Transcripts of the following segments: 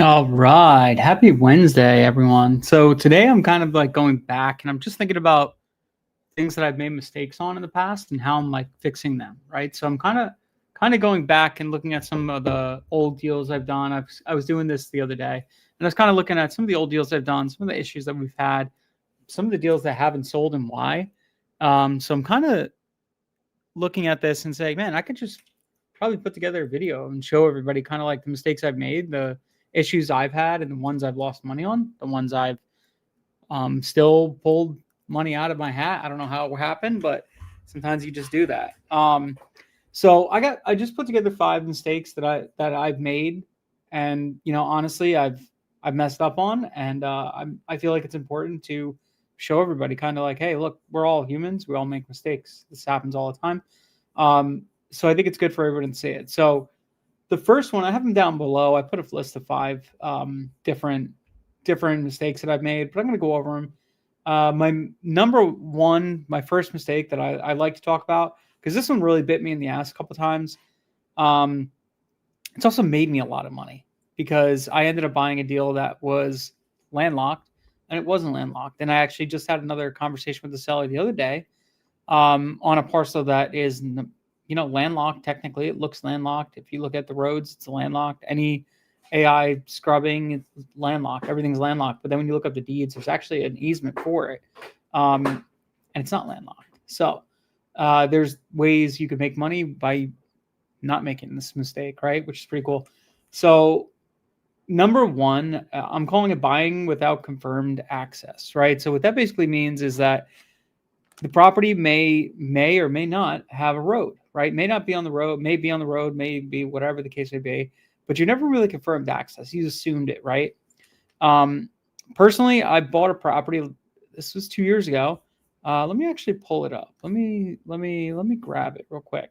All right. Happy Wednesday, everyone. So today I'm kind of like going back and I'm just thinking about things that I've made mistakes on in the past and how I'm like fixing them, right? So I'm kind of going back and looking at some of the old deals I've done. I was doing this the other day and I was kind of looking at some of the old deals I've done, some of the issues that we've had, some of the deals that haven't sold and why. So I'm kind of looking at this and saying, man, I could just probably put together a video and show everybody kind of like the mistakes I've made, the issues I've had, and the ones I've lost money on, the ones I've still pulled money out of my hat. I don't know how it happened, but sometimes you just do that. So I just put together 5 mistakes that I've made, and honestly, I've messed up on, and I feel like it's important to show everybody kind of like, hey, look, we're all humans, we all make mistakes. This happens all the time. So I think it's good for everyone to see it. So the first one, I have them down below. I put a list of 5 different mistakes that I've made, but I'm going to go over them. My number one, my first mistake that I like to talk about, because this one really bit me in the ass a couple times. Um, it's also made me a lot of money because I ended up buying a deal that was landlocked and it wasn't landlocked. And I actually just had another conversation with the seller the other day on a parcel that is, landlocked. Technically, it looks landlocked. If you look at the roads, it's landlocked. Any AI scrubbing, it's landlocked. Everything's landlocked. But then when you look up the deeds, there's actually an easement for it, and it's not landlocked. So there's ways you could make money by not making this mistake, right? Which is pretty cool. So number one, I'm calling it buying without confirmed access, right? So what that basically means is that the property may or may not have a road, right? May not be on the road, may be on the road, may be whatever the case may be, but you never really confirmed access. You assumed it, right? Um, Personally, I bought a property. This was 2 years ago. Let me actually pull it up. Let me grab it real quick.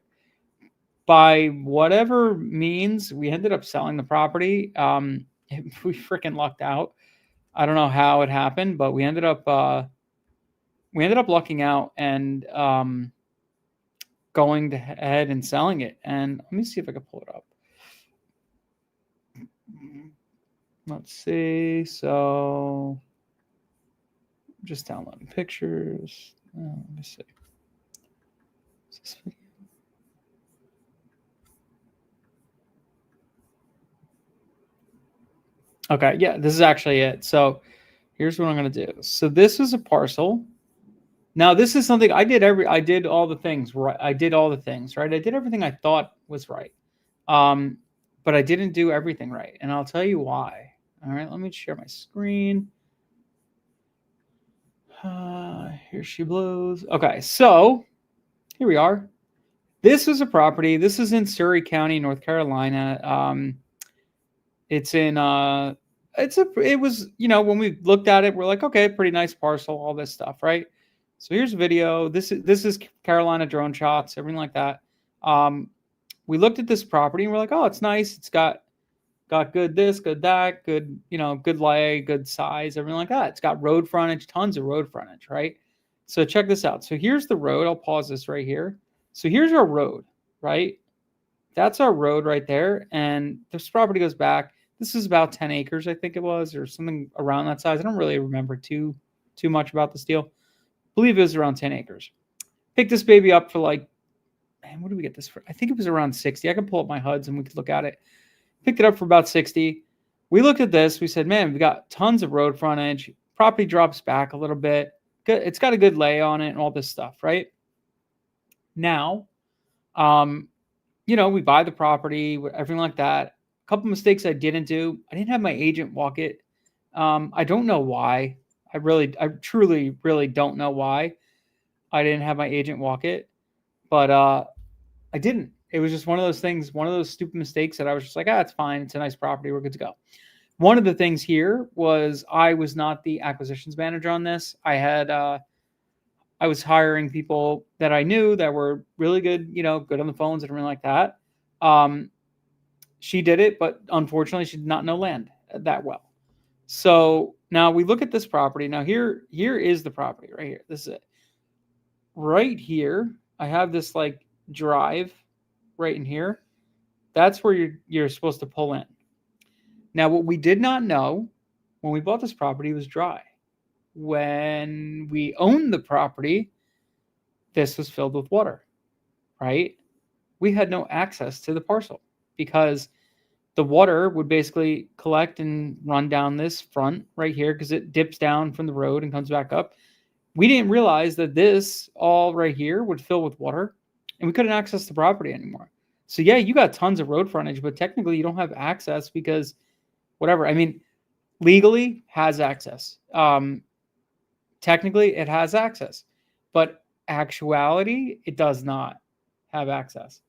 By whatever means, we ended up selling the property. We freaking lucked out. I don't know how it happened, but we ended up lucking out and going ahead and selling it. And let me see if I can pull it up. Let's see. So just downloading pictures. Let me see. Is this video? Okay, yeah, this is actually it. So here's what I'm gonna do. So this is a parcel. Now this is something I did all the things right. I did all the things right. I did everything I thought was right. Um, but I didn't do everything right, and I'll tell you why. All right, let me share my screen. Here she blows. Okay, so here we are. This is a property. This is in Surrey County, North Carolina. It's in it was, when we looked at it, we're like, okay, pretty nice parcel, all this stuff, right? So here's a video. This is Carolina drone shots, everything like that. We looked at this property and we're like, oh, it's nice. It's got good this, good that, good, good lay, good size, everything like that. It's got road frontage, tons of road frontage, right? So check this out. So here's the road. I'll pause this right here. So here's our road, right? That's our road right there. And this property goes back. This is about 10 acres, I think it was, or something around that size. I don't really remember too much about this deal. I believe it was around 10 acres. Picked this baby up for like, man, what did we get this for? I think it was around 60. I can pull up my HUDs and we could look at it. Picked it up for about 60. We looked at this. We said, man, we've got tons of road frontage. Property drops back a little bit. It's got a good lay on it and all this stuff, right? Now, we buy the property, everything like that. A couple mistakes I didn't do. I didn't have my agent walk it. I don't know why. I truly, really don't know why I didn't have my agent walk it, but I didn't. It was just one of those things, one of those stupid mistakes that I was just like, it's fine. It's a nice property. We're good to go. One of the things here was I was not the acquisitions manager on this. I was hiring people that I knew that were really good, good on the phones and everything like that. She did it, but unfortunately, she did not know land that well. So now we look at this property. Now here is the property right here. This is it. Right here, I have this like drive right in here. That's where you're supposed to pull in. Now, what we did not know when we bought this property was dry. When we owned the property, this was filled with water, right? We had no access to the parcel because the water would basically collect and run down this front right here because it dips down from the road and comes back up. We didn't realize that this all right here would fill with water and we couldn't access the property anymore. So yeah, you got tons of road frontage, but technically you don't have access because whatever. I mean, legally has access. Technically it has access, but actuality, it does not have access.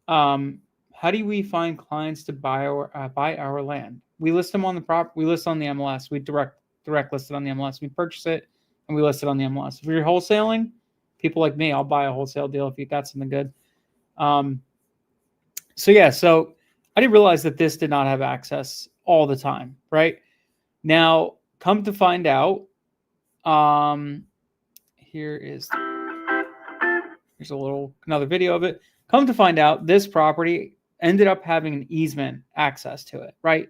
How do we find clients to buy our land? We list them on the We list on the MLS. We direct list it on the MLS. We purchase it and we list it on the MLS. If you're wholesaling, people like me, I'll buy a wholesale deal if you got something good. So I didn't realize that this did not have access all the time, right? Now, come to find out, here's another video of it. Come to find out, this property ended up having an easement access to it, right?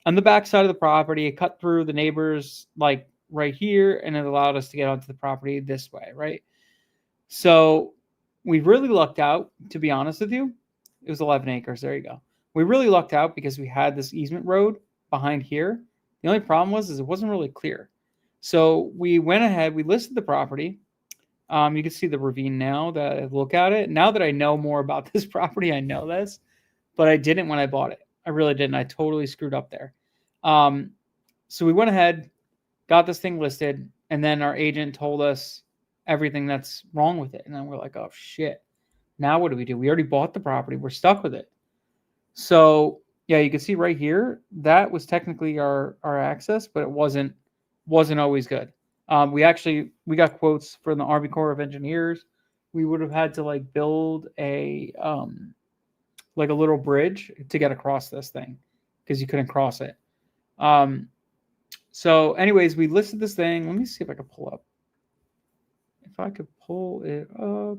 On the back side of the property, it cut through the neighbors like right here, and it allowed us to get onto the property this way, right? So we really lucked out, to be honest with you. It was 11 acres. There you go. We really lucked out because we had this easement road behind here. The only problem was it wasn't really clear. So we went ahead, we listed the property. You can see the ravine now that I look at it. Now that I know more about this property, I know this, but I didn't when I bought it. I really didn't. I totally screwed up there. So we went ahead, got this thing listed, and then our agent told us everything that's wrong with it. And then we're like, oh shit. Now what do? We already bought the property. We're stuck with it. So yeah, you can see right here, that was technically our access, but it wasn't always good. We got quotes from the Army Corps of Engineers. We would have had to like build a like a little bridge to get across this thing because you couldn't cross it. So anyways, we listed this thing. Let me see if I could pull up. If I could pull it up.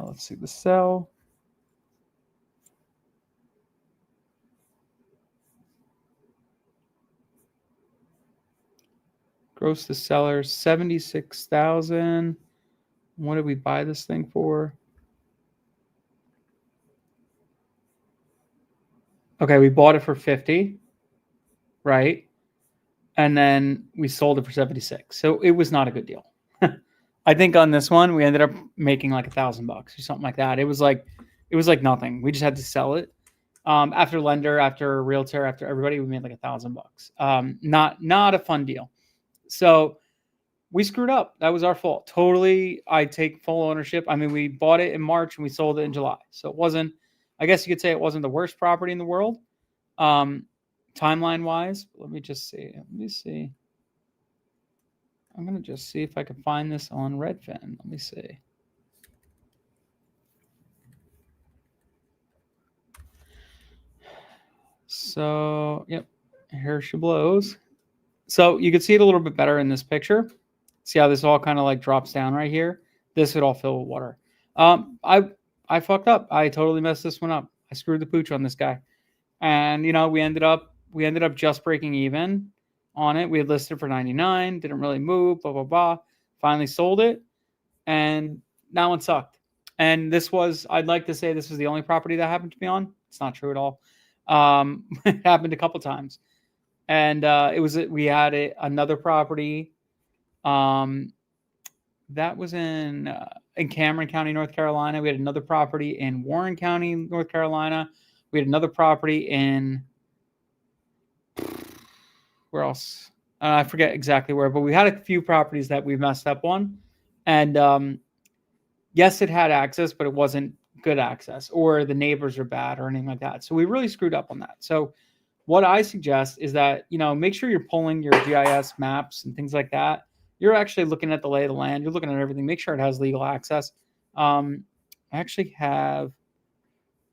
Let's see the sell. Gross to seller, 76,000. What did we buy this thing for? Okay, we bought it for 50, right? And then we sold it for 76. So it was not a good deal. I think on this one we ended up making like $1,000 or something like that. It was like nothing. We just had to sell it. After lender, after realtor, after everybody, we made like $1,000. Not a fun deal. So we screwed up. That was our fault. Totally. I take full ownership. I mean, we bought it in March and we sold it in July. So it wasn't, I guess you could say it wasn't the worst property in the world. Timeline wise, let me see. I'm going to just see if I can find this on Redfin. Let me see. So, yep, here she blows. So you can see it a little bit better in this picture. See how this all kind of like drops down right here? This would all fill with water. I fucked up. I totally messed this one up. I screwed the pooch on this guy. And, we ended up just breaking even on it. We had listed for 99, didn't really move, blah, blah, blah. Finally sold it, and that one sucked. And I'd like to say this was the only property that happened to be on. It's not true at all. It happened a couple times. And we had another property that was in Cameron County, North Carolina. We had another property in Warren County, North Carolina. We had another property in where else? I forget exactly where, but we had a few properties that we messed up on. And yes, it had access, but it wasn't good access, or the neighbors are bad or anything like that. So we really screwed up on that. So what I suggest is that, make sure you're pulling your GIS maps and things like that. You're actually looking at the lay of the land. You're looking at everything. Make sure it has legal access. I actually have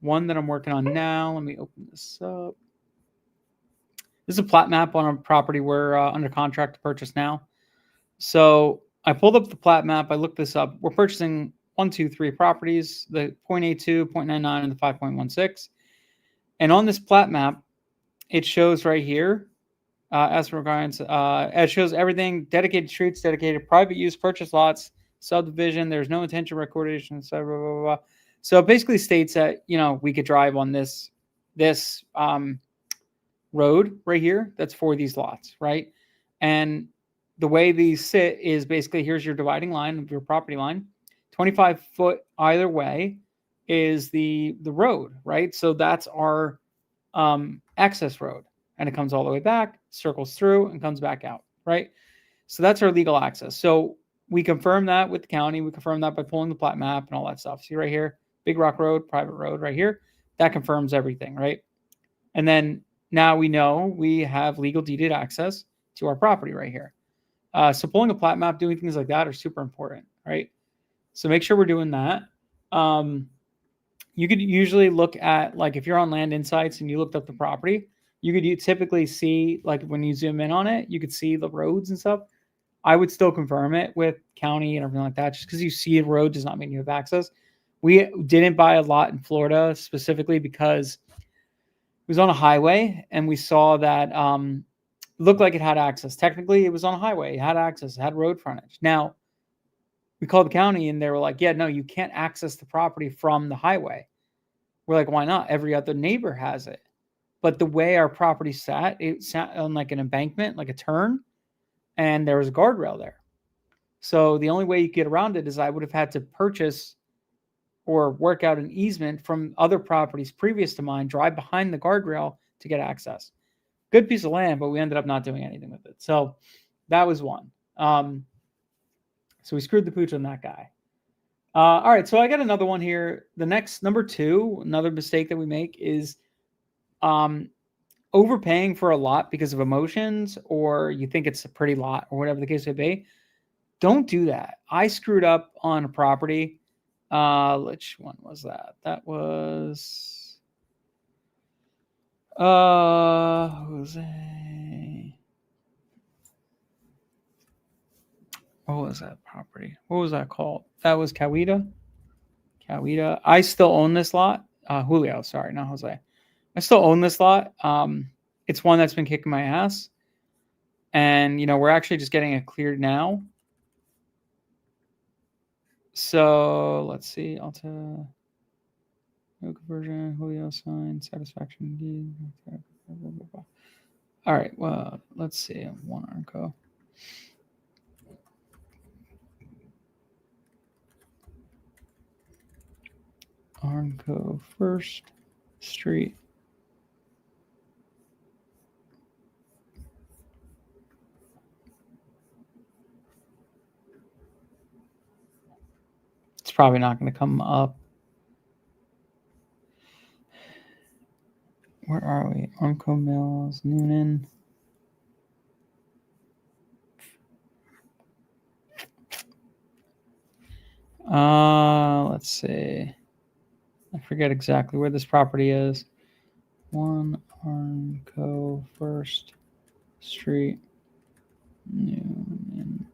one that I'm working on now. Let me open this up. This is a plat map on a property we're under contract to purchase now. So I pulled up the plat map. I looked this up. We're purchasing 1, 2, 3 properties, the 0.82, 0.99, and the 5.16. And on this plat map, it shows right here, as for requirements, it shows everything: dedicated streets, dedicated private use, purchase lots, subdivision. There's no intention recordation, etc. Blah, blah, blah. So it basically states that, we could drive on this road right here that's for these lots, right? And the way these sit is basically, here's your dividing line of your property line. 25 foot either way is the road, right? So that's our access road, and it comes all the way back, circles through, and comes back out, right? So that's our legal access. So we confirm that with the county. We confirm that by pulling the plat map and all that stuff. See right here, Big Rock Road, private road right here. That confirms everything, right? And then now we know we have legal deeded access to our property right here. So pulling a plat map, doing things like that are super important, right? So make sure we're doing that. You could usually look at, like, if you're on Land Insights and you looked up the property, you could typically see, like, when you zoom in on it, you could see the roads and stuff. I would still confirm it with county and everything like that. Just because you see a road does not mean you have access. We didn't buy a lot in Florida specifically because it was on a highway, and we saw that looked like it had access. Technically, it was on a highway. It had access. It had road frontage. Now, we called the county, and they were like, yeah, no, you can't access the property from the highway. We're like, why not? Every other neighbor has it. But the way our property sat, it sat on like an embankment, like a turn, and there was a guardrail there. So the only way you get around it is I would have had to purchase or work out an easement from other properties previous to mine, drive behind the guardrail to get access. Good piece of land, but we ended up not doing anything with it. So that was one. So we screwed the pooch on that guy. All right, so I got another one here. The next, number 2, another mistake that we make is overpaying for a lot because of emotions, or you think it's a pretty lot, or whatever the case may be. Don't do that. I screwed up on a property. Which one was that? That was Jose. What was that property? What was that called? That was Coweta. I still own this lot. Julio, sorry, not Jose. I still own this lot. It's one that's been kicking my ass. And, we're actually just getting it cleared now. So let's see. Alta, no conversion, Julio sign, satisfaction deed. All right. Well, let's see. One Armco. Armco First Street. It's probably not going to come up. Where are we? Armco Mills, Noonan. Let's see. I forget exactly where this property is. 1 Armco First Street, Noonan.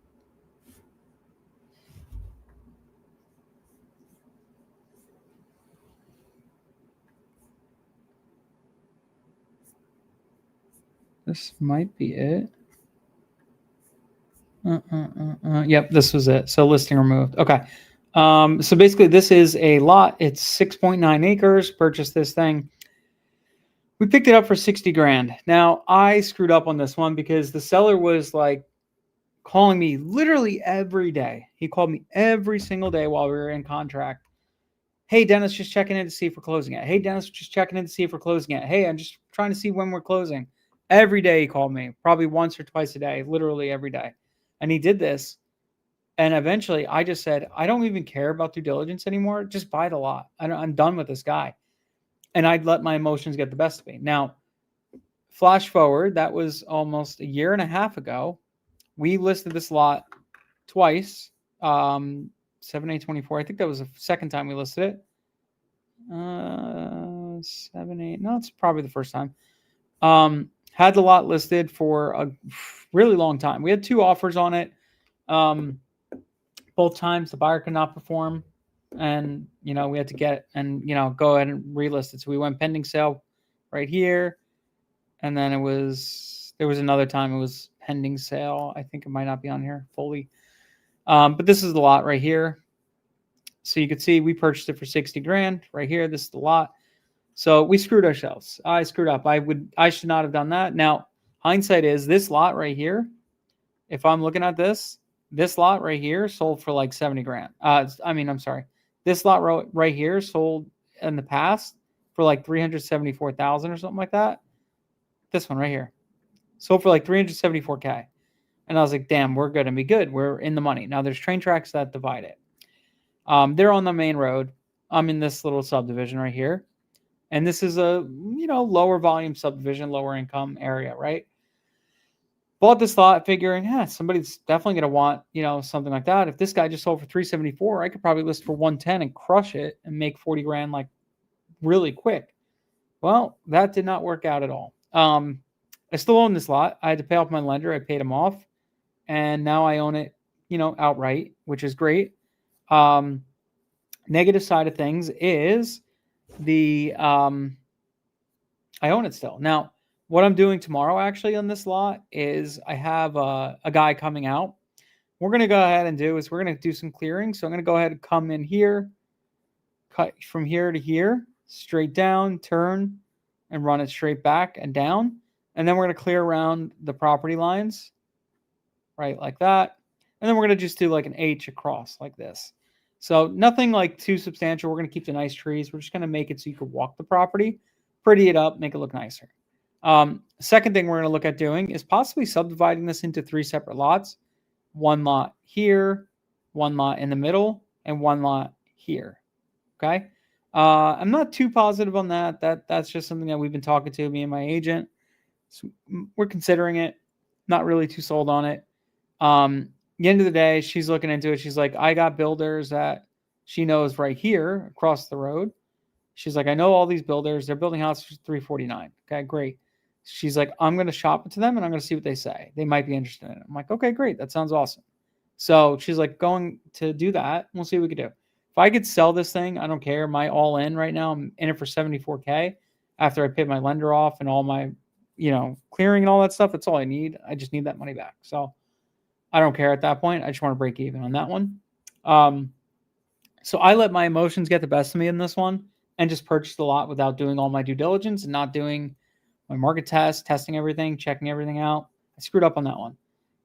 This might be it. Yep, this was it. So listing removed. Okay. So basically, this is a lot. It's 6.9 acres. Purchased this thing. We picked it up for 60 grand. Now, I screwed up on this one because the seller was like calling me literally every day. He called me every single day while we were in contract. Hey, Dennis, just checking in to see if we're closing it. Hey, Dennis, just checking in to see if we're closing it. Hey, I'm just trying to see when we're closing. Every day he called me, probably once or twice a day, literally every day. And he did this. And eventually I just said, I don't even care about due diligence anymore. Just buy the lot. I'm done with this guy. And I'd let my emotions get the best of me. Now, flash forward, that was almost a year and a half ago. We listed this lot twice. 7/8/24. I think that was the second time we listed it. 7/8. No, it's probably the first time. Had the lot listed for a really long time. We had 2 offers on it. Both times the buyer could not perform, and we had to get and go ahead and relist it. So we went pending sale right here. And then there was another time it was pending sale. I think it might not be on here fully. But this is the lot right here. So you could see we purchased it for 60 grand right here. This is the lot. So we screwed ourselves. I screwed up. I should not have done that. Now, hindsight is this lot right here. If I'm looking at this lot right here sold for like 70 grand. I'm sorry. This lot right here sold in the past for like 374,000 or something like that. This one right here sold for like 374K. And I was like, damn, we're going to be good. We're in the money. Now there's train tracks that divide it. They're on the main road. I'm in this little subdivision right here. And this is a, lower volume subdivision, lower income area, right? Bought this lot figuring, somebody's definitely going to want, something like that. If this guy just sold for 374, I could probably list for 110 and crush it and make 40 grand like really quick. Well, that did not work out at all. I still own this lot. I had to pay off my lender. I paid him off. And now I own it, outright, which is great. Negative side of things is I own it still. Now, what I'm doing tomorrow actually on this lot is I have a guy coming out. We're going to go ahead and we're going to do some clearing. So I'm going to go ahead and come in here, cut from here to here, straight down, turn, and run it straight back and down. And then we're going to clear around the property lines, right, like that. And then we're going to just do like an H across like this. So nothing like too substantial. We're going to keep the nice trees. We're just going to make it so you can walk the property, pretty it up, make it look nicer. Second thing we're going to look at doing is possibly subdividing this into 3 separate lots. 1 lot here, 1 lot in the middle, and 1 lot here. Okay. I'm not too positive on that. That's just something that we've been talking to me and my agent. So we're considering it. Not really too sold on it. The end of the day, she's looking into it. She's like, I got builders that she knows right here across the road. She's like, I know all these builders. They're building houses for 349. Okay, great. She's like, I'm going to shop it to them and I'm going to see what they say. They might be interested in it. I'm like, okay, great. That sounds awesome. So she's like, going to do that. We'll see what we can do. If I could sell this thing, I don't care. My all in right now, I'm in it for 74K after I paid my lender off and all my, clearing and all that stuff. That's all I need. I just need that money back. So I don't care at that point. I just want to break even on that one. So I let my emotions get the best of me in this one and just purchased a lot without doing all my due diligence and not doing my market test, testing everything, checking everything out. I screwed up on that one.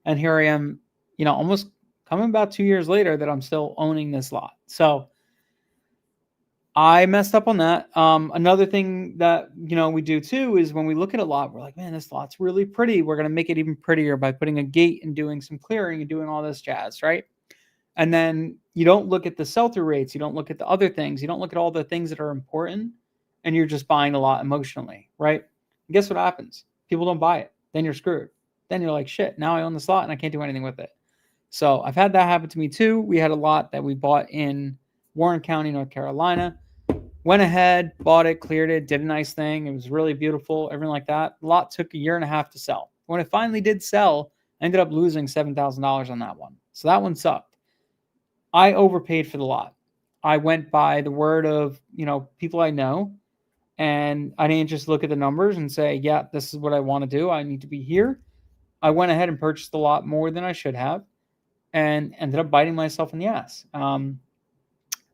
And here I am, almost coming about 2 years later that I'm still owning this lot. So I messed up on that. Another thing that, we do too is when we look at a lot, we're like, man, this lot's really pretty. We're going to make it even prettier by putting a gate and doing some clearing and doing all this jazz, right? And then you don't look at the sell-through rates. You don't look at the other things. You don't look at all the things that are important, and you're just buying a lot emotionally, right? And guess what happens? People don't buy it. Then you're screwed. Then you're like, shit, now I own this lot and I can't do anything with it. So I've had that happen to me too. We had a lot that we bought in Warren County, North Carolina. Went ahead, bought it, cleared it, did a nice thing. It was really beautiful, everything like that. The lot took 1.5 years to sell. When it finally did sell, I ended up losing $7,000 on that one. So that one sucked. I overpaid for the lot. I went by the word of, people I know, and I didn't just look at the numbers and say, yeah, this is what I want to do. I need to be here. I went ahead and purchased a lot more than I should have and ended up biting myself in the ass.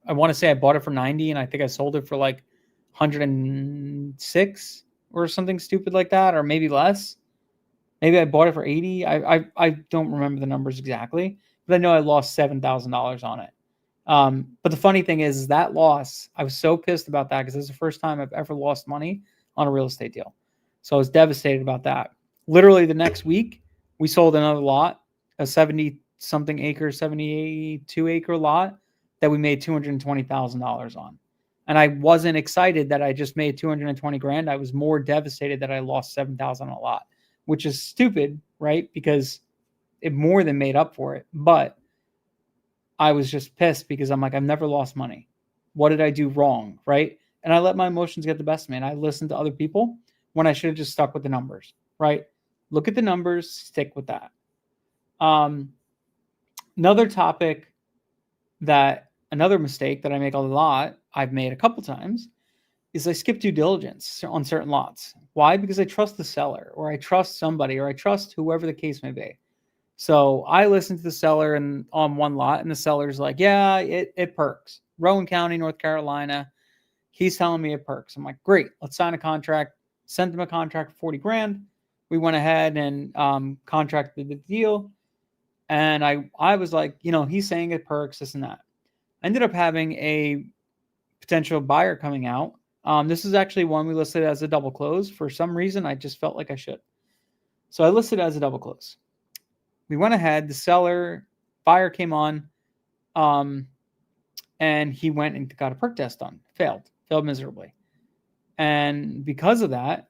I want to say I bought it for 90 and I think I sold it for like 106 or something stupid like that, or maybe less. Maybe I bought it for 80. I don't remember the numbers exactly, but I know I lost $7,000 on it. But the funny thing is that loss, I was so pissed about that because this is the first time I've ever lost money on a real estate deal. So I was devastated about that. Literally the next week, we sold another lot, a 70-something acre, 72-acre lot that we made $220,000 on. And I wasn't excited that I just made 220 grand. I was more devastated that I lost 7,000 on a lot, which is stupid, right? Because it more than made up for it. But I was just pissed because I'm like, I've never lost money. What did I do wrong, right? And I let my emotions get the best of me. And I listened to other people when I should have just stuck with the numbers, right? Look at the numbers, stick with that. Another mistake that I make a lot, I've made a couple times, is I skip due diligence on certain lots. Why? Because I trust the seller, or I trust somebody, or I trust whoever the case may be. So I listened to the seller and on one lot, and the seller's like, yeah, it perks. Rowan County, North Carolina. He's telling me it perks. I'm like, great, let's sign a contract. Sent him a contract for 40 grand. We went ahead and contracted the deal. And I was like, he's saying it perks, this and that. I ended up having a potential buyer coming out. This is actually one we listed as a double close. For some reason, I just felt like I should. So I listed it as a double close. We went ahead. The buyer came on, and he went and got a perk test done. Failed miserably. And because of that,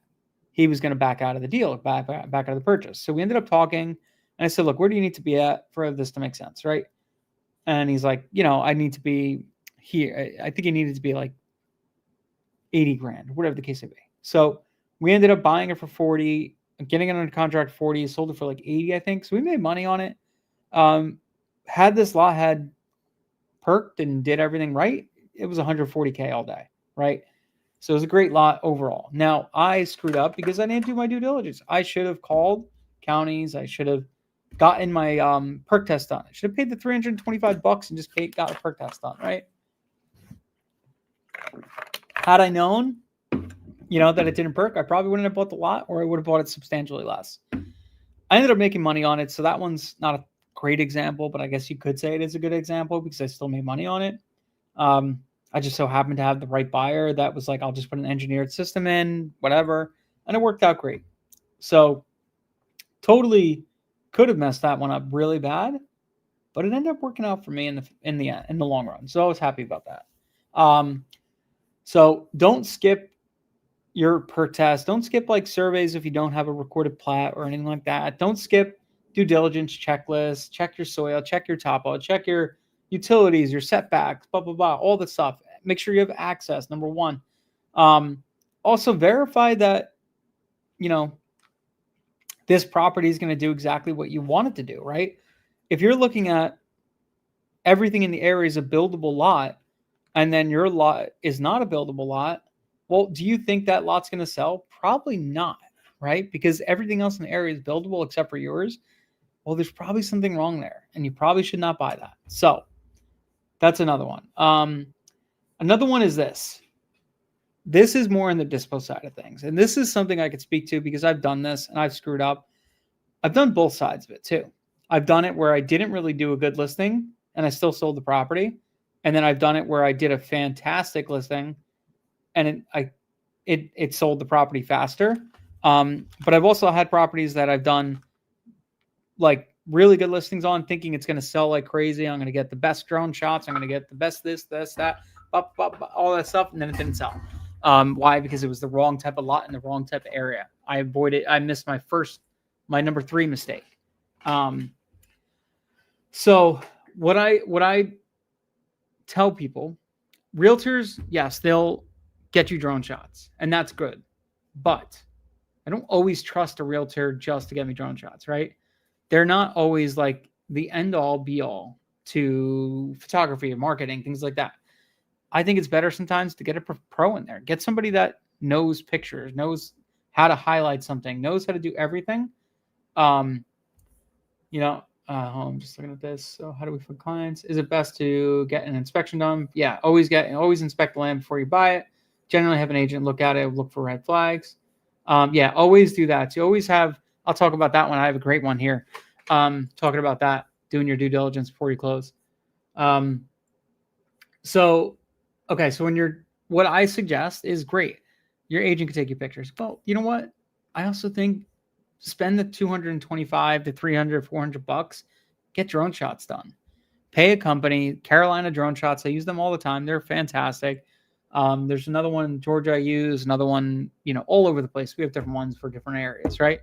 he was going to back out of the deal, back out of the purchase. So we ended up talking, and I said, look, where do you need to be at for this to make sense, right? And he's like, I need to be here. I think he needed to be like 80 grand, whatever the case may be. So we ended up buying it for 40, getting it under contract 40, sold it for like 80, I think. So we made money on it. Had this lot had perked and did everything right, it was 140K all day, right? So it was a great lot overall. Now, I screwed up because I didn't do my due diligence. I should have called counties. I should have gotten my perk test done. I should have paid the $325 and just got a perk test done, right? Had I known, that it didn't perk, I probably wouldn't have bought the lot, or I would have bought it substantially less. I ended up making money on it, so that one's not a great example, but I guess you could say it is a good example because I still made money on it. I just so happened to have the right buyer that was like, I'll just put an engineered system in, whatever, and it worked out great. So totally could have messed that one up really bad, but it ended up working out for me in the long run. So I was happy about that. So don't skip your perk test. Don't skip like surveys if you don't have a recorded plat or anything like that. Don't skip due diligence checklist. Check your soil, check your topo, check your utilities, your setbacks, blah, blah, blah, all the stuff. Make sure you have access, number one. Also verify that, this property is going to do exactly what you want it to do, right? If you're looking at everything in the area is a buildable lot, and then your lot is not a buildable lot, well, do you think that lot's going to sell? Probably not, right? Because everything else in the area is buildable except for yours. Well, there's probably something wrong there, and you probably should not buy that. So that's another one. Another one is this. This is more in the dispo side of things. And this is something I could speak to because I've done this and I've screwed up. I've done both sides of it too. I've done it where I didn't really do a good listing and I still sold the property. And then I've done it where I did a fantastic listing and it sold the property faster. But I've also had properties that I've done like really good listings on, thinking it's going to sell like crazy. I'm going to get the best drone shots. I'm going to get the best this, that, all that stuff. And then it didn't sell. Why? Because it was the wrong type of lot in the wrong type of area. I missed my number 3 mistake. So what I tell people, realtors, yes, they'll get you drone shots and that's good. But I don't always trust a realtor just to get me drone shots, right? They're not always like the end all be all to photography and marketing, things like that. I think it's better sometimes to get a pro in there. Get somebody that knows pictures, knows how to highlight something, knows how to do everything. I'm just looking at this. So how do we find clients? Is it best to get an inspection done? Yeah, always inspect the land before you buy it. Generally have an agent look at it, look for red flags. Always do that. So you always I'll talk about that one. I have a great one here. Talking about that, doing your due diligence before you close. So what I suggest is great. Your agent can take your pictures. Well, you know what? I also think spend the $225 to $300, $400, get drone shots done. Pay a company, Carolina Drone Shots. I use them all the time. They're fantastic. There's another one in Georgia I use, another one, all over the place. We have different ones for different areas, right?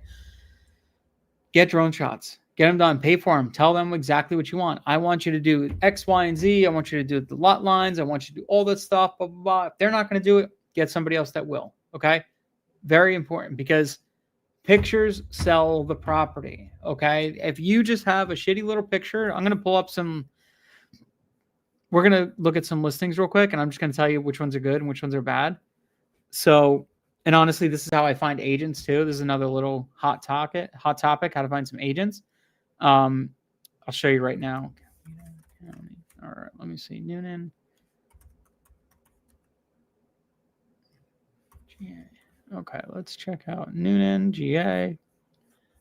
Get drone shots. Get them done. Pay for them. Tell them exactly what you want. I want you to do X, Y, and Z. I want you to do the lot lines. I want you to do all that stuff, blah, blah, blah. If they're not going to do it, get somebody else that will, okay? Very important because pictures sell the property, okay? If you just have a shitty little picture, I'm going to pull up we're going to look at some listings real quick, and I'm just going to tell you which ones are good and which ones are bad. So, and honestly, this is how I find agents too. This is another little hot topic, how to find some agents. I'll show you right now. All right, let me see. Noonan. GA. Okay, let's check out Noonan, GA.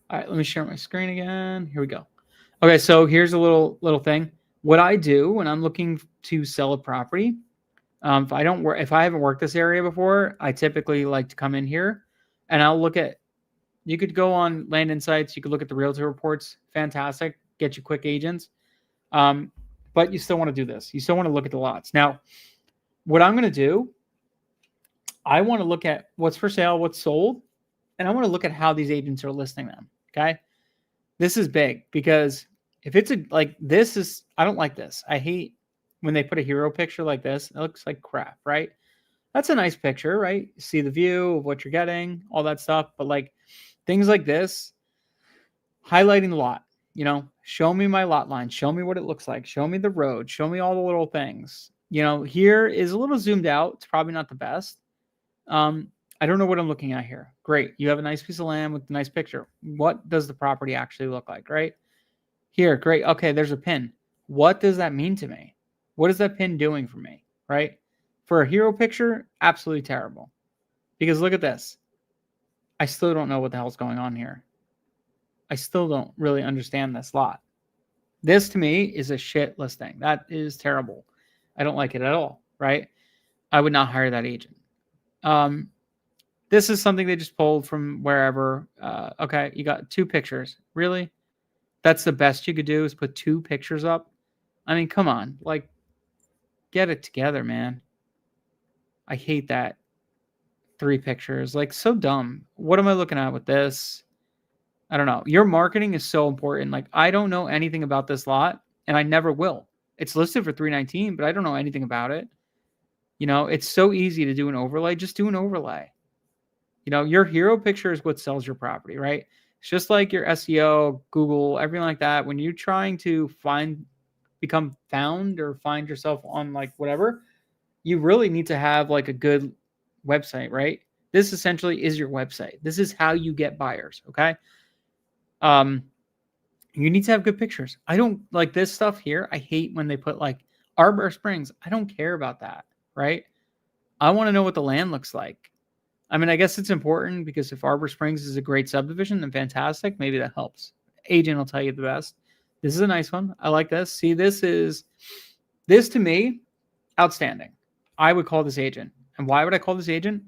All right, let me share my screen again. Here we go. Okay, so here's a little thing. What I do when I'm looking to sell a property, if I haven't worked this area before, I typically like to come in here and I'll look at. You could go on Land Insights. You could look at the realtor reports. Fantastic, get you quick agents. But you still want to do this. You still want to look at the lots. Now, what I'm going to do, I want to look at what's for sale, what's sold, and I want to look at how these agents are listing them. Okay. This is big because if it's I don't like this. I hate when they put a hero picture like this. It looks like crap, right? That's a nice picture, right? You see the view of what you're getting, all that stuff. But like things like this, highlighting the lot, show me my lot line, show me what it looks like, show me the road, show me all the little things. Here is a little zoomed out. It's probably not the best. I don't know what I'm looking at here. Great. You have a nice piece of land with a nice picture. What does the property actually look like, right? Here, great. Okay, there's a pin. What does that mean to me? What is that pin doing for me, right? For a hero picture, absolutely terrible. Because look at this. I still don't know what the hell's going on here. I still don't really understand this lot. This to me is a shit listing. That is terrible. I don't like it at all, right? I would not hire that agent. This is something they just pulled from wherever. Okay, you got 2 pictures. Really? That's the best you could do is put 2 pictures up? I mean, come on. Like, get it together, man. I hate that. 3 pictures. Like, so dumb. What am I looking at with this? I don't know. Your marketing is so important. Like, I don't know anything about this lot, and I never will. It's listed for $319, but I don't know anything about it. It's so easy to do an overlay. Just do an overlay. Your hero picture is what sells your property, right? It's just like your SEO, Google, everything like that. When you're trying to become found or find yourself on like whatever, you really need to have like a good website, right? This essentially is your website. This is how you get buyers, okay? You need to have good pictures. I don't like this stuff here. I hate when they put like Arbor Springs. I don't care about that, right? I want to know what the land looks like. I mean, I guess it's important because if Arbor Springs is a great subdivision, then fantastic. Maybe that helps. Agent will tell you the best. This is a nice one. I like this. See, this to me, outstanding. I would call this agent. And why would I call this agent?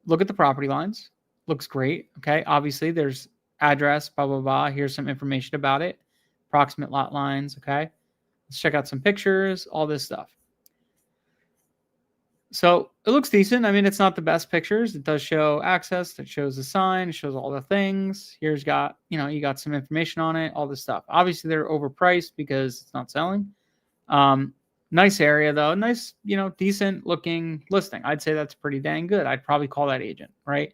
Look at the property lines. Looks great. Okay. Obviously, there's address, blah, blah, blah. Here's some information about it. Approximate lot lines. Okay. Let's check out some pictures, all this stuff. So it looks decent. I mean, it's not the best pictures. It does show access. It shows the sign. It shows all the things. Here's got, you got some information on it, all this stuff. Obviously, they're overpriced because it's not selling. Nice area, though. Nice, decent looking listing. I'd say that's pretty dang good. I'd probably call that agent, right?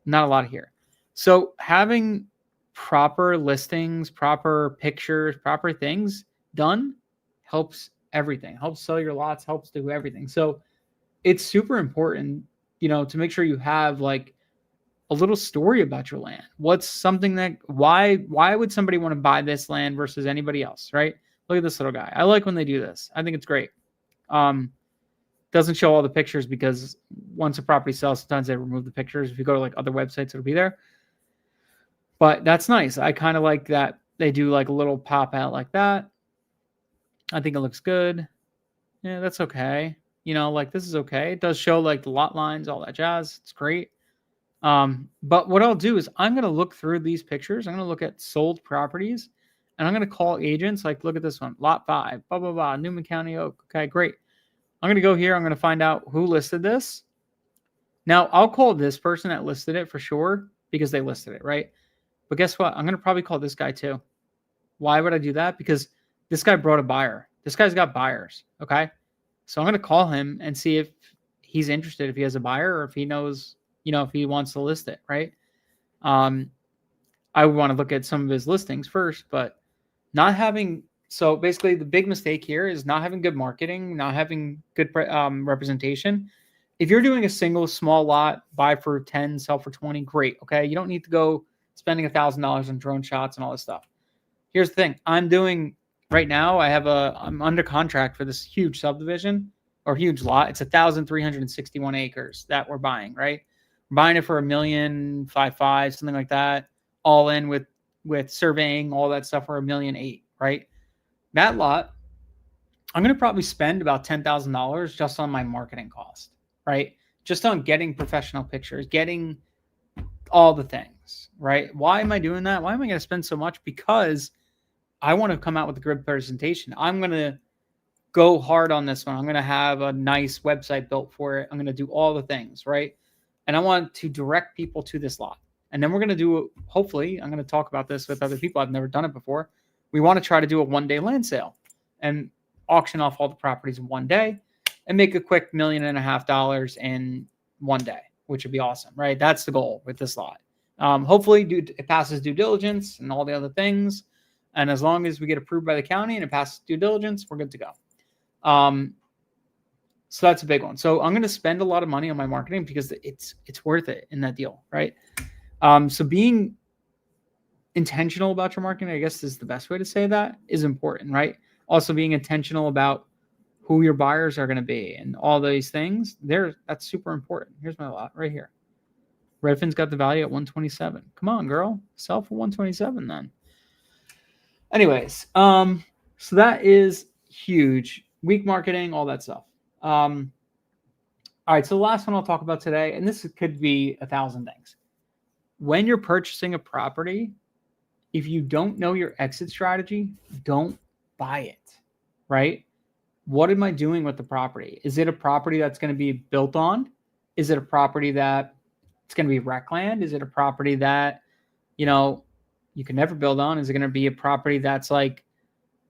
Not a lot here. So having proper listings, proper pictures, proper things done helps everything. Helps sell your lots, helps do everything. So it's super important, to make sure you have like a little story about your land. What's something that why would somebody want to buy this land versus anybody else, right? Look at this little guy. I like when they do this. I think it's great. Doesn't show all the pictures because once a property sells, sometimes they remove the pictures. If you go to like other websites, it'll be there. But that's nice. I kind of like that they do like a little pop out like that. I think it looks good. Yeah, that's okay. Like this is okay. It does show like the lot lines, all that jazz. It's great. But what I'll do is I'm going to look through these pictures. I'm going to look at sold properties and I'm going to call agents. Like, look at this one, lot 5, blah, blah, blah, Newman County Oak. Okay, great. I'm going to go here. I'm going to find out who listed this. Now I'll call this person that listed it for sure because they listed it, right? But guess what? I'm going to probably call this guy too. Why would I do that? Because this guy brought a buyer. This guy's got buyers. Okay. So I'm going to call him and see if he's interested, if he has a buyer or if he knows, if he wants to list it. Right. I would want to look at some of his listings first, but not having, so basically the big mistake here is not having good marketing, not having good representation, If you're doing a single small lot, buy for 10, sell for 20, great. Okay. You don't need to go spending $1,000 on drone shots and all this stuff. Here's the thing. I'm doing right now, I'm under contract for this huge subdivision or huge lot. It's 1,361 acres that we're buying, right? We're buying it for $1,555,000, something like that, all in with surveying, all that stuff for $1,800,000, right? That lot, I'm going to probably spend about $10,000 just on my marketing cost, right? Just on getting professional pictures, getting all the things, right? Why am I doing that? Why am I going to spend so much? Because I want to come out with a good presentation. I'm going to go hard on this one. I'm going to have a nice website built for it. I'm going to do all the things, right? And I want to direct people to this lot. And then we're going to do, hopefully, I'm going to talk about this with other people. I've never done it before. We want to try to do a one-day land sale and auction off all the properties in one day and make a quick $1.5 million in one day, which would be awesome, right? That's the goal with this lot. Hopefully it passes due diligence and all the other things. And as long as we get approved by the county and it passes due diligence, we're good to go. So that's a big one. So I'm going to spend a lot of money on my marketing because it's worth it in that deal, right? So being intentional about your marketing, I guess is the best way to say that, is important, right? Also being intentional about who your buyers are going to be and all these things, that's super important. Here's my lot right here. Redfin's got the value at 127. Come on, girl. Sell for 127 then. Anyways, so that is huge. Weak marketing, all that stuff. All right, so the last one I'll talk about today, and this could be 1,000 things. When you're purchasing a property, if you don't know your exit strategy, don't buy it, right? What am I doing with the property? Is it a property that's going to be built on? Is it a property that it's going to be rec land? Is it a property that, you can never build on? Is it going to be a property that's like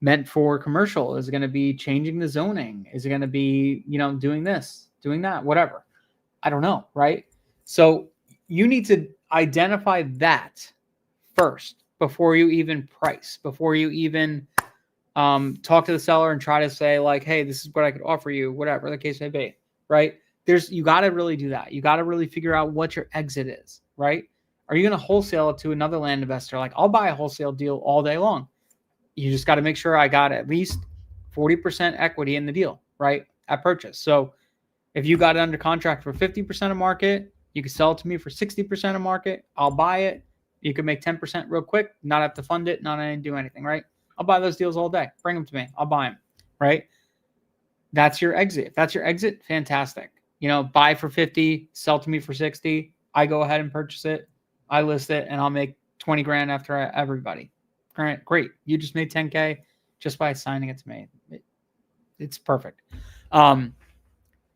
meant for commercial? Is it going to be changing the zoning? Is it going to be, doing this, doing that, whatever? I don't know, right? So you need to identify that first before you even price, before you even talk to the seller and try to say like, hey, this is what I could offer you, whatever the case may be, right? You got to really do that. You got to really figure out what your exit is, right? Are you going to wholesale it to another land investor? Like, I'll buy a wholesale deal all day long. You just got to make sure I got at least 40% equity in the deal, right? At purchase. So if you got it under contract for 50% of market, you can sell it to me for 60% of market. I'll buy it. You can make 10% real quick, not have to fund it, not do anything, right? I'll buy those deals all day. Bring them to me. I'll buy them, right? That's your exit. If that's your exit, fantastic. Buy for 50, sell to me for 60. I go ahead and purchase it. I list it and I'll make 20 grand after everybody. Great. You just made 10K just by signing it to me. It's perfect.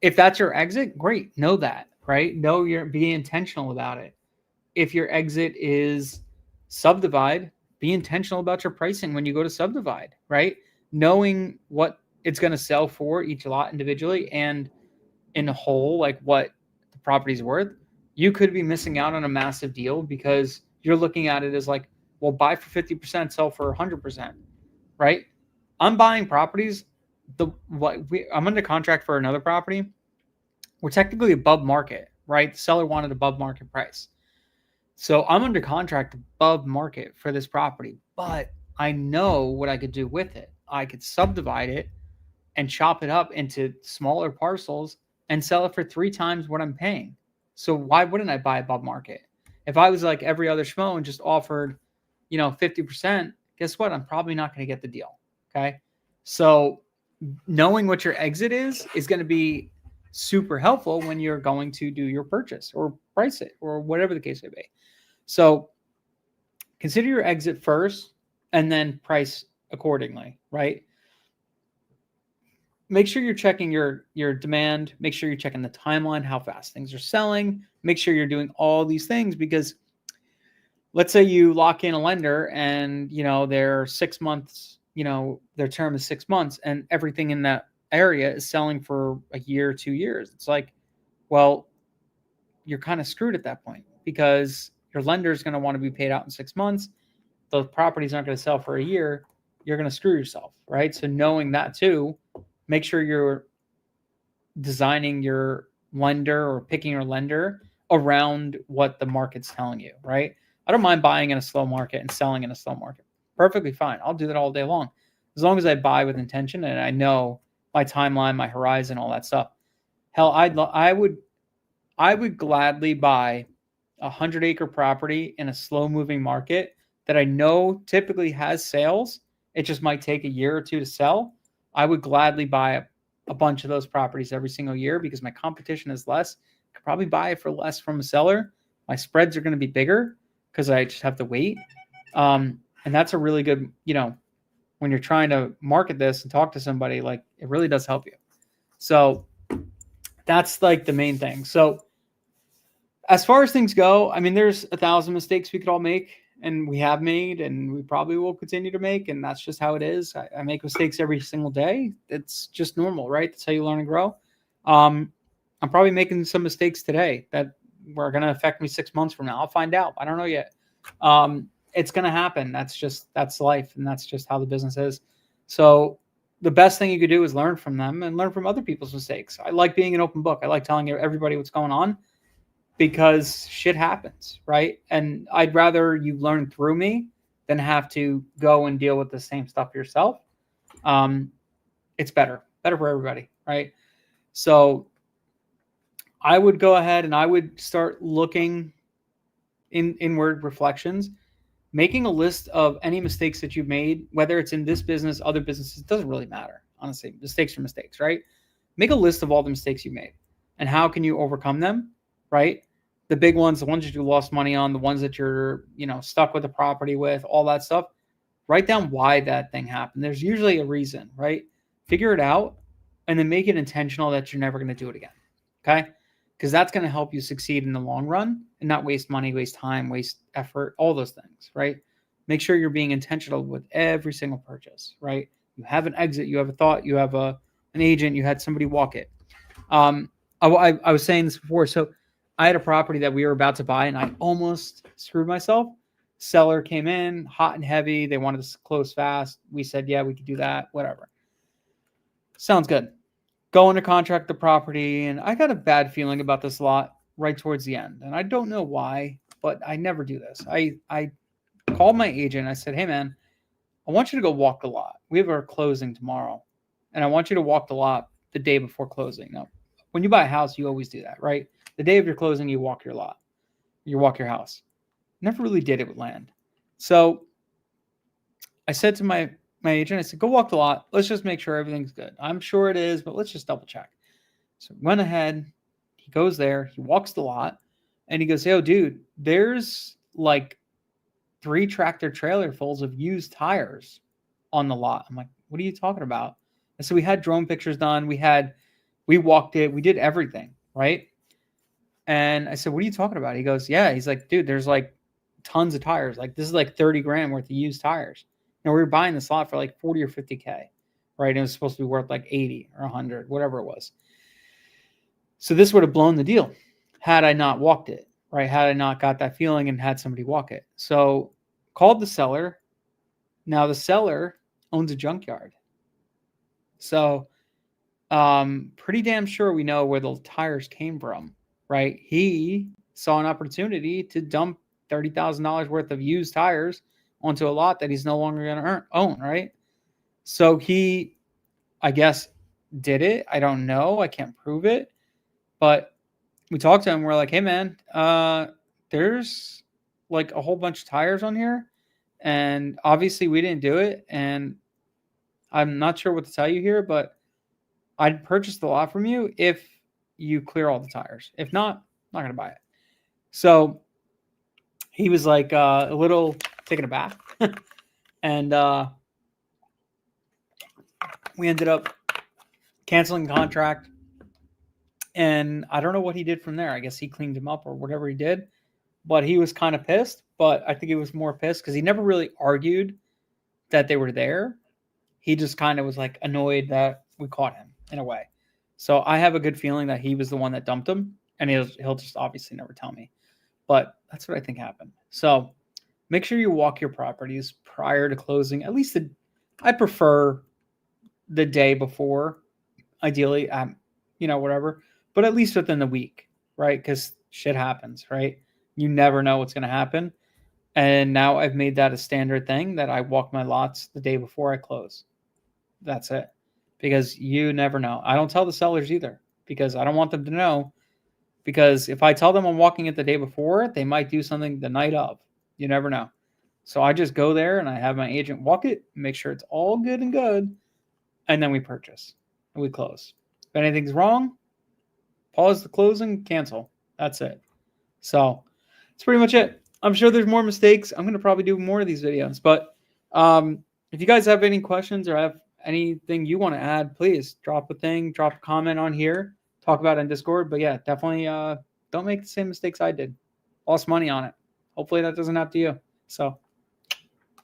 If that's your exit, great. Know that, right? Know you're being intentional about it. If your exit is subdivide, be intentional about your pricing when you go to subdivide, right? Knowing what it's going to sell for each lot individually and in a whole, like what the property's worth. You could be missing out on a massive deal because you're looking at it as like, well, buy for 50%, sell for 100%, right? I'm buying properties. I'm under contract for another property. We're technically above market, right? The seller wanted above market price. So I'm under contract above market for this property, but I know what I could do with it. I could subdivide it and chop it up into smaller parcels and sell it for 3 times what I'm paying. So why wouldn't I buy above market? If I was like every other schmo and just offered, 50%, guess what? I'm probably not going to get the deal. Okay. So knowing what your exit is going to be super helpful when you're going to do your purchase or price it or whatever the case may be. So consider your exit first and then price accordingly, right? Make sure you're checking your demand. Make sure you're checking the timeline, how fast things are selling. Make sure you're doing all these things because let's say you lock in a lender and, they're 6 months, their term is 6 months and everything in that area is selling for a year, 2 years. It's like, well, you're kind of screwed at that point because your lender is going to want to be paid out in 6 months. The properties aren't going to sell for a year. You're going to screw yourself, right? So knowing that too, make sure you're designing your lender or picking your lender around what the market's telling you, right? I don't mind buying in a slow market and selling in a slow market. Perfectly fine. I'll do that all day long. As long as I buy with intention and I know my timeline, my horizon, all that stuff. Hell, I would gladly buy a 100-acre property in a slow moving market that I know typically has sales. It just might take a year or two to sell. I would gladly buy a bunch of those properties every single year because my competition is less. I could probably buy it for less from a seller. My spreads are going to be bigger because I just have to wait. And that's a really good, when you're trying to market this and talk to somebody, like it really does help you. So that's like the main thing. So as far as things go, I mean, there's 1,000 mistakes we could all make, and we have made, and we probably will continue to make, and that's just how it is. I make mistakes every single day. It's just normal, right? That's how you learn and grow. I'm probably making some mistakes today that were going to affect me 6 months from now. I'll find out. I don't know yet. It's going to happen. That's life, and that's just how the business is. So the best thing you could do is learn from them and learn from other people's mistakes. I like being an open book. I like telling everybody what's going on, because shit happens, right? And I'd rather you learn through me than have to go and deal with the same stuff yourself. It's better for everybody, right? So I would go ahead and I would start looking inward reflections, making a list of any mistakes that you've made, whether it's in this business, other businesses, it doesn't really matter. Honestly, mistakes are mistakes, right? Make a list of all the mistakes you made and how can you overcome them, right? The big ones, the ones that you lost money on, the ones that you're, stuck with the property with, all that stuff. Write down why that thing happened. There's usually a reason, right? Figure it out and then make it intentional that you're never going to do it again. Okay? Because that's going to help you succeed in the long run and not waste money, waste time, waste effort, all those things, right? Make sure you're being intentional with every single purchase, right? You have an exit, you have a thought, you have an agent, you had somebody walk it. I was saying this before. So I had a property that we were about to buy and I almost screwed myself. Seller came in hot and heavy. They wanted to close fast. We said, yeah, we could do that. Whatever. Sounds good. Go into contract the property. And I got a bad feeling about this lot right towards the end. And I don't know why, but I never do this. I called my agent. I said, hey, man, I want you to go walk the lot. We have our closing tomorrow. And I want you to walk the lot the day before closing. Now, when you buy a house, you always do that, right? The day of your closing, you walk your lot. You walk your house. Never really did it with land. So I said to my agent, I said, go walk the lot. Let's just make sure everything's good. I'm sure it is, but let's just double check. So went ahead. He goes there. He walks the lot. And he goes, hey, oh, dude, there's like 3 tractor trailer fulls of used tires on the lot. I'm like, what are you talking about? And so we had drone pictures done. We walked it. We did everything, right? And I said, what are you talking about? He goes, yeah. He's like, dude, there's like tons of tires. Like this is like 30 grand worth of used tires. Now we were buying this lot for like 40 or 50K, right? And it was supposed to be worth like 80 or 100, whatever it was. So this would have blown the deal had I not walked it, right? Had I not got that feeling and had somebody walk it. So called the seller. Now the seller owns a junkyard. So pretty damn sure we know where the tires came from, right? He saw an opportunity to dump $30,000 worth of used tires onto a lot that he's no longer going to own, right? So he, I guess, did it. I don't know. I can't prove it. But we talked to him. We're like, hey, man, there's like a whole bunch of tires on here. And obviously we didn't do it. And I'm not sure what to tell you here, but I'd purchase the lot from you if you clear all the tires. If not, I'm not going to buy it. So he was like a little taken aback. And we ended up canceling the contract. And I don't know what he did from there. I guess he cleaned him up or whatever he did. But he was kind of pissed. But I think he was more pissed because he never really argued that they were there. He just kind of was like annoyed that we caught him in a way. So I have a good feeling that he was the one that dumped him. And he'll just obviously never tell me. But that's what I think happened. So make sure you walk your properties prior to closing. At least I prefer the day before, ideally, whatever. but at least within the week, right? Because shit happens, right? You never know what's going to happen. And now I've made that a standard thing that I walk my lots the day before I close. That's it. Because you never know. I don't tell the sellers either because I don't want them to know. Because if I tell them I'm walking it the day before, they might do something the night of. You never know. So I just go there and I have my agent walk it, make sure it's all good and good, and then we purchase and we close. If anything's wrong, pause the closing, cancel. That's it. So that's pretty much it. I'm sure there's more mistakes. I'm going to probably do more of these videos. But if you guys have any questions or have anything you want to add, please drop a comment on here, talk about it in Discord. But yeah, definitely don't make the same mistakes I did. Lost money on it. Hopefully that doesn't happen to you. So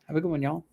have a good one, y'all.